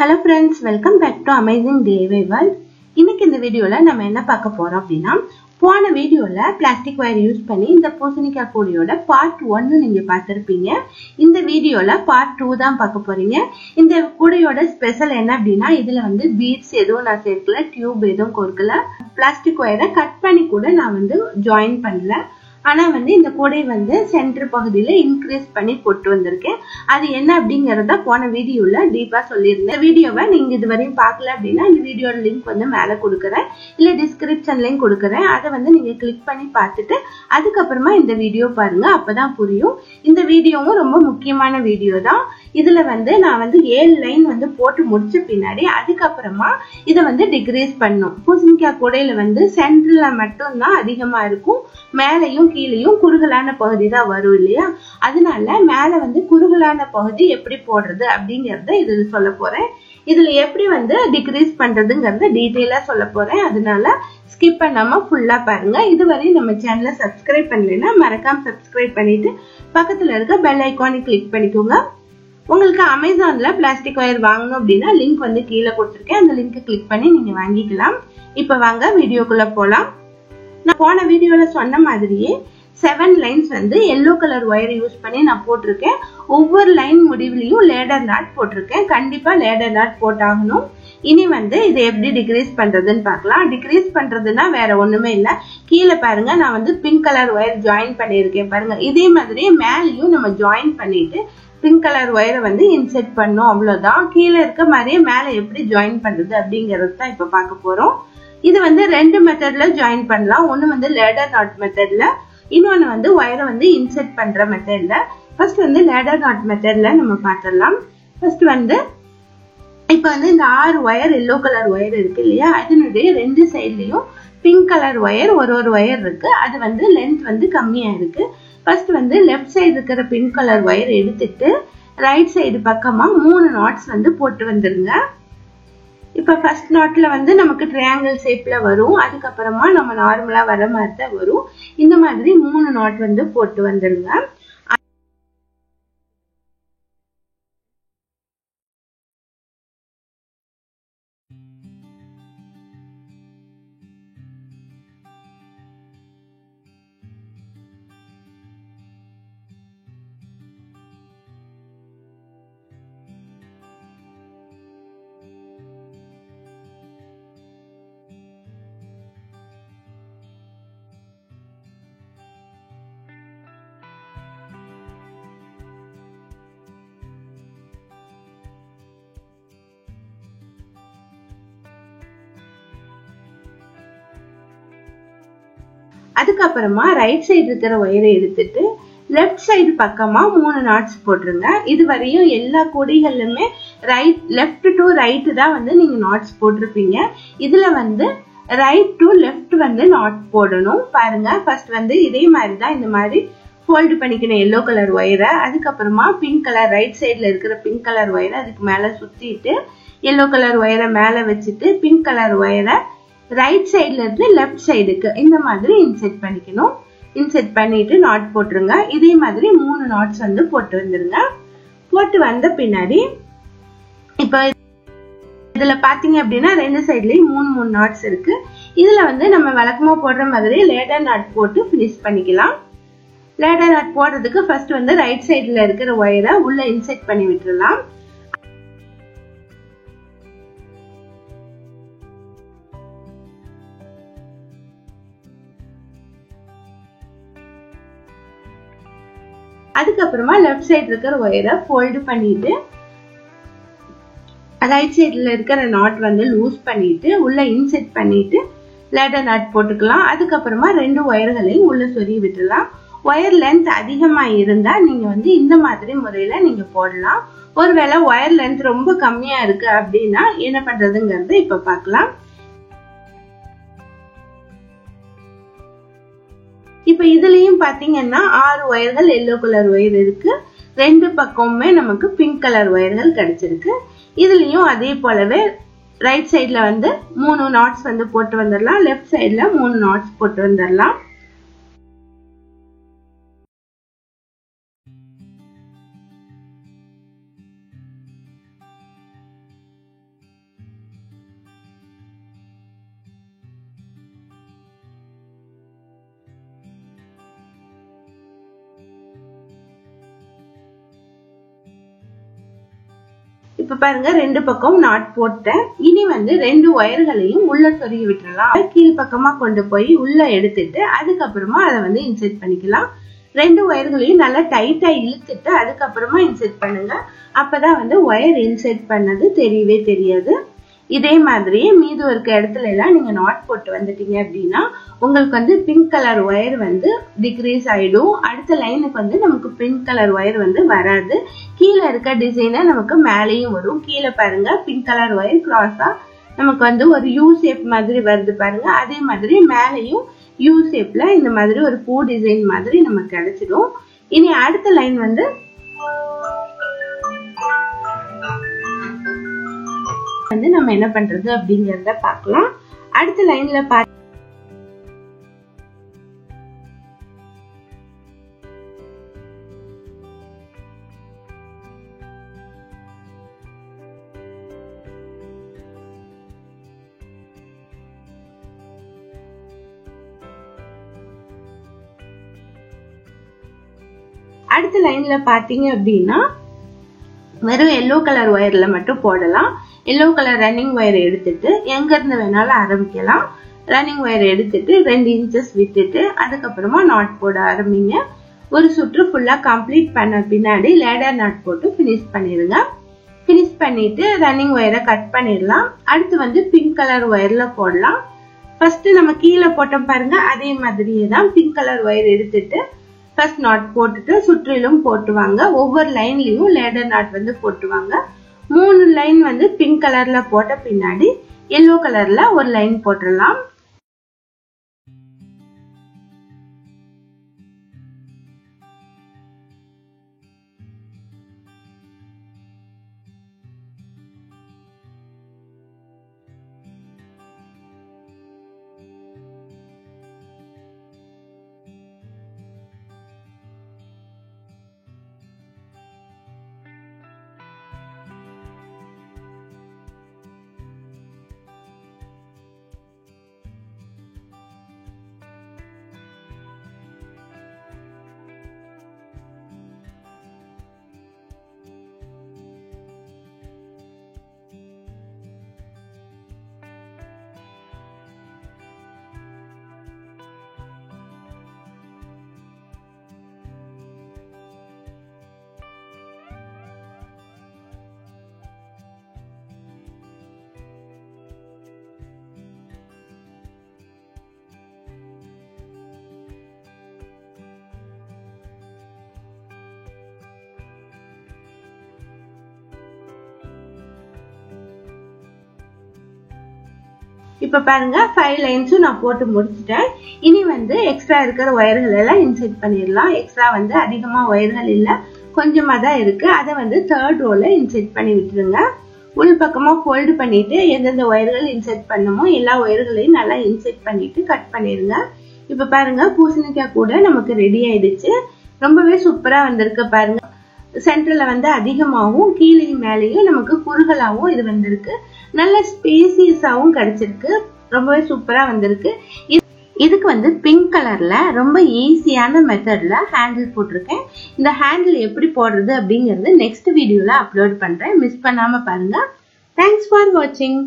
Hello friends, welcome back to Amazing DIY World. இன்னைக்கு இந்த வீடியோல நம்ம என்ன பார்க்க போறோம் அப்படின்னா, போன வீடியோல பிளாஸ்டிக் வயர் யூஸ் பண்ணி இந்த பூசணிக்காய் கூடையோட பார்ட் 1 நீங்க பார்த்திருப்பீங்க. இந்த வீடியோல பார்ட் 2 தான் பார்க்க போறீங்க. இந்த கூடையோட ஸ்பெஷல் என்ன அப்படின்னா, இதுல வந்து பீட்ஸ் எதுவும் நான் சேர்க்கல, டியூப் எதுவும் கோர்க்கல, பிளாஸ்டிக் வயரை கட் பண்ணி கூட நான் வந்து ஜாயின் பண்ணல. ஆனா வந்து இந்த கூடை வந்து சென்டர் பகுதியில இன்க்ரீஸ் பண்ணி போட்டு வந்திருக்கேன். அது என்ன அப்படிங்கறத போன வீடியோல டீப்பா சொல்லியிருந்தேன். வீடியோவை நீங்க இதுவரையும் பார்க்கல அப்படின்னா இந்த வீடியோட லிங்க் வந்து மேல கொடுக்குறேன், இல்ல டிஸ்கிரிப்ஷன்லயும் கொடுக்குறேன். அதை வந்து நீங்க கிளிக் பண்ணி பார்த்துட்டு அதுக்கப்புறமா இந்த வீடியோ பாருங்க, அப்பதான் புரியும். இந்த வீடியோவும் ரொம்ப முக்கியமான வீடியோ தான். இதுல வந்து நான் வந்து 7 லைன் வந்து போட்டு முடிச்ச பின்னாடி அதுக்கப்புறமா இதை வந்து டிக்ரீஸ் பண்ணும். பூசணிக்காய் கூடையில வந்து சென்டர்ல மட்டும் தான் அதிகமா இருக்கும், மேலையும் கீழையும் குறுகலான பகுதி தான் வரும் இல்லையா? அதனால மேல வந்து குறுகலான பகுதி எப்படி போடுறது அப்படிங்கறத இதுல சொல்ல போறேன். இதுல எப்படி வந்து டிக்ரீஸ் பண்றதுங்கறத டீடைலா சொல்ல போறேன். அதனால ஸ்கிப் பண்ணாம ஃபுல்லா பாருங்க. இதுவரை நம்ம சேனலை சப்ஸ்கிரைப் பண்ணலைன்னா மறக்காம சப்ஸ்கிரைப் பண்ணிட்டு பக்கத்துல இருக்க பெல் ஐகானை கிளிக் பண்ணிக்கோங்க. உங்களுக்கு அமேசான்ல பிளாஸ்டிக் வயர் வாங்கணும் அப்படின்னா லிங்க் வந்து கீழே கொடுத்துருக்கேன், அந்த லிங்க் கிளிக் பண்ணி நீங்க வாங்கிக்கலாம். இப்ப வாங்க வீடியோக்குள்ள போலாம். நான் போன வீடியோல சொன்ன மாதிரியே 7 லைன்ஸ் வந்து எல்லோ கலர் ஒயர் யூஸ் பண்ணி நான் போட்டிருக்கேன். ஒவ்வொரு லைன் முடிவுலையும் லேடர் நாட் போட்டிருக்கேன். கண்டிப்பா லேடர் நாட் போட்டாகணும். இனி வந்து இதை எப்படி டிக்ரீஸ் பண்றதுன்னு பார்க்கலாம். டிக்ரீஸ் பண்றதுன்னா வேற ஒண்ணுமே இல்ல, கீழே பாருங்க நான் வந்து பிங்க் கலர் ஒயர் ஜாயின் பண்ணியிருக்கேன் பாருங்க. இதே மாதிரி மேலேயும் நம்ம ஜாயின் பண்ணிட்டு பிங்க் கலர் ஒயரை வந்து இன்செர்ட் பண்ணோம், அவ்வளவுதான். கீழே இருக்க மாதிரியே மேல எப்படி ஜாயின் பண்றது அப்படிங்கறது தான் இப்ப பார்க்க போறோம். இது வந்து 2 மெத்தட்ல ஜாயின் பண்ணலாம். ஒன்னு வந்து லேடர் நாட் மெத்தட்ல, இன்னொன்னு வந்து ஒயரை வந்து இன்செர்ட் பண்ற மெத்தட்ல. ஃபர்ஸ்ட் வந்து லேடர் நாட் மெத்தட்ல நம்ம பார்த்துடலாம். ஃபர்ஸ்ட் வந்து இப்ப வந்து இந்த 6 ஒயர் எல்லோ கலர் ஒயர் இருக்கு இல்லையா, அதனுடைய 2 சைட்லயும் பிங்க் கலர் ஒயர் ஒரு ஒயர் இருக்கு. அது வந்து லென்த் வந்து கம்மியா இருக்கு. ஃபர்ஸ்ட் வந்து லெஃப்ட் சைடு இருக்கிற பிங்க் கலர் ஒயர் எடுத்துட்டு ரைட் சைடு பக்கமா 3 நாட்ஸ் வந்து போட்டு வந்துருங்க. இப்ப ஃபர்ஸ்ட் நாட்ல வந்து நமக்கு ட்ரையாங்கிள் ஷேப்ல வரும், அதுக்கப்புறமா நம்ம நார்மலா வர மாதிரி தான் வரும். இந்த மாதிரி 3 நாட் வந்து போட்டு வந்துருங்க. அதுக்கப்புறமா ரைட் சைடு இருக்கிற ஒயரை எடுத்துட்டு லெஃப்ட் சைடு பக்கமா 3 நாட்ஸ் போட்டுருங்க. இது வரையும் எல்லா கொடிகளிலுமே லெஃப்ட் டு ரைட் தான் வந்து நீங்க நாட்ஸ் போட்டிருப்பீங்க. இதுல வந்து ரைட் டு லெஃப்ட் வந்து நாட் போடணும். பாருங்க, ஃபர்ஸ்ட் வந்து இதே மாதிரிதான் இந்த மாதிரி ஃபோல்டு பண்ணிக்கணும் எல்லோ கலர் ஒயரை. அதுக்கப்புறமா பிங்க் கலர் ரைட் சைட்ல இருக்கிற பிங்க் கலர் ஒயரை அதுக்கு மேல சுத்திட்டு எல்லோ கலர் ஒயரை மேல வச்சுட்டு பிங்க் கலர் ஒயரை ரைட் சைட்ல இருந்து லெஃப்ட் சைடுக்கு இந்த மாதிரி இன்செர்ட் பண்ணிக்கணும். இன்செர்ட் பண்ணிட்டு நாட் போட்டுருங்க. இதே மாதிரி 3 நாட்ஸ் வந்து போட்டு வந்துருங்க. போட்டு வந்த பின்னாடி இப்ப இதுல பாத்தீங்க அப்படின்னா 2 சைட்லயும் 3 நாட்ஸ் இருக்கு. இதுல வந்து நம்ம வழக்கமா போடுற மாதிரி லேடர் நாட் போட்டு பினிஷ் பண்ணிக்கலாம். லேடர் நாட் போடுறதுக்கு ஃபர்ஸ்ட் வந்து ரைட் சைட்ல இருக்கிற ஒயரை உள்ள இன்செர்ட் பண்ணி விட்டுறலாம். அதுக்கப்புறமா லெஃப்ட் சைடு இருக்கிற ஒயரை ஃபோல்டு பண்ணிட்டு ரைட் சைடுல இருக்கிற நாட் வந்து லூஸ் பண்ணிட்டு உள்ள இன்செர்ட் பண்ணிட்டு லேடர் நாட் போட்டுக்கலாம். அதுக்கப்புறமா 2 ஒயர்களையும் உள்ள சொருகி விட்டுலாம். ஒயர் லென்த் அதிகமா இருந்தா நீங்க வந்து இந்த மாதிரி முறையில நீங்க போடலாம். ஒருவேளை ஒயர் லென்த் ரொம்ப கம்மியா இருக்கு அப்படின்னா என்ன பண்றதுங்கிறது இப்ப பார்க்கலாம். இப்ப இதுலயும் பாத்தீங்கன்னா 6 ஒயர்கள் எல்லோ கலர் ஒயர் இருக்கு. 2 பக்கமுமே நமக்கு பிங்க் கலர் ஒயர்கள் கிடைச்சிருக்கு. இதுலயும் அதே போலவே ரைட் சைட்ல வந்து 3 நாட்ஸ் வந்து போட்டு வந்துடலாம், லெஃப்ட் சைட்ல 3 நாட்ஸ் போட்டு வந்துடலாம். இப்ப பாருங்க ரெண்டு பக்கம் நாட் போட்டேன். இனி வந்து ரெண்டு ஒயர்களையும் உள்ள சொருகி விட்டுறலாம். கீழ் பக்கமா கொண்டு போய் உள்ள எடுத்துட்டு அதுக்கப்புறமா அதை வந்து இன்செர்ட் பண்ணிக்கலாம். ரெண்டு ஒயர்களையும் நல்லா டைட்டா இழுத்துட்டு அதுக்கப்புறமா இன்செர்ட் பண்ணுங்க. அப்பதான் வந்து ஒயர் இன்செர்ட் பண்ணது தெரியவே தெரியாது. இதே மாதிரி மீது இருக்க இடத்துல எல்லாம் நீங்க நாட் போட்டு வந்துட்டீங்க அப்படின்னா உங்களுக்கு வந்து பிங்க் கலர் ஒயர் வந்து டிக்ரீஸ் ஆயிடும். அடுத்த லைனுக்கு வந்து நமக்கு பிங்க் கலர் ஒயர் வந்து வராது. கீழே இருக்க டிசைனை நமக்கு மேலேயும் வரும். கீழே பாருங்க பிங்க் கலர் ஒயர் கிராஸா நமக்கு வந்து ஒரு யூ ஷேப் மாதிரி வருது பாருங்க. அதே மாதிரி மேலேயும் யூ ஷேப்ல இந்த மாதிரி ஒரு பூ டிசைன் மாதிரி நமக்கு கிடைச்சிடும். இனி அடுத்த லைன் வந்து நம்ம என்ன பண்றது அப்படிங்கறத பார்க்கலாம். அடுத்த லைன்ல பாத்தீங்க அப்படின்னா வெறும் எல்லோ கலர் ஒயர்ல மட்டும் போடலாம். எல்லோ கலர் ரன்னிங் ஒயர் எடுத்துட்டு எங்க இருந்து வேணாலும் ஆரம்பிக்கலாம். ரன்னிங் ஒயர் எடுத்துட்டு 2 இன்ச்சஸ் விட்டுட்டு அதுக்கப்புறமா நாட் போட ஆரம்பிங்க. ஒரு சுற்று ஃபுல்லா கம்ப்ளீட் பண்ண பின்னாடி லேடர் நாட் போட்டு பினிஷ் பண்ணிருங்க. பினிஷ் பண்ணிட்டு ரன்னிங் ஒயரை கட் பண்ணிடலாம். அடுத்து வந்து பிங்க் கலர் ஒயர்ல போடலாம். ஃபர்ஸ்ட் நம்ம கீழே போட்டோம் பாருங்க, அதே மாதிரியே தான் பிங்க் கலர் ஒயர் எடுத்துட்டு ஃபர்ஸ்ட் நாட் போட்டுட்டு சுற்றிலும் போட்டுவாங்க. ஒவ்வொரு லைன்லயும் லேடர் நாட் வந்து போட்டுவாங்க. 3 லைன் வந்து பிங்க் கலர்ல போட்ட பின்னாடி எல்லோ கலர்ல ஒரு லைன் போட்டுடலாம். இப்ப பாருங்க 5 லைன்ஸும் நான் போட்டு முடிச்சிட்டேன். இனி வந்து எக்ஸ்ட்ரா இருக்கிற ஒயர்கள் எல்லாம் இன்செர்ட் பண்ணிடலாம். எக்ஸ்ட்ரா வந்து அதிகமா ஒயர்கள் இல்ல, கொஞ்சமா தான் இருக்கு. அதை வந்து 3rd ரோல இன்செர்ட் பண்ணி விட்டுருங்க. உள் பக்கமா ஃபோல்டு பண்ணிட்டு எந்தெந்த ஒயர்கள் இன்செர்ட் பண்ணுமோ எல்லா ஒயர்களையும் நல்லா இன்செர்ட் பண்ணிட்டு கட் பண்ணிருங்க. இப்ப பாருங்க பூசணிக்காய் கூட நமக்கு ரெடி ஆயிடுச்சு. ரொம்பவே சூப்பரா வந்திருக்கு பாருங்க. சென்டர்ல வந்து அதிகமாகவும் கீழே மேலேயும் நமக்கு குறுகலாவும் இது வந்திருக்கு. நல்ல ஸ்பேசியஸாவும் கிடைச்சிருக்கு. ரொம்பவே சூப்பரா வந்திருக்கு. இதுக்கு வந்து பிங்க் கலர்ல ரொம்ப ஈஸியான மெத்தட்ல ஹேண்டில் போட்டிருக்கேன். இந்த ஹேண்டில் எப்படி போடுறது அப்படிங்கறது நெக்ஸ்ட் வீடியோல அப்லோட் பண்றேன். மிஸ் பண்ணாம பாருங்க. தேங்க்ஸ் ஃபார் வாட்சிங்.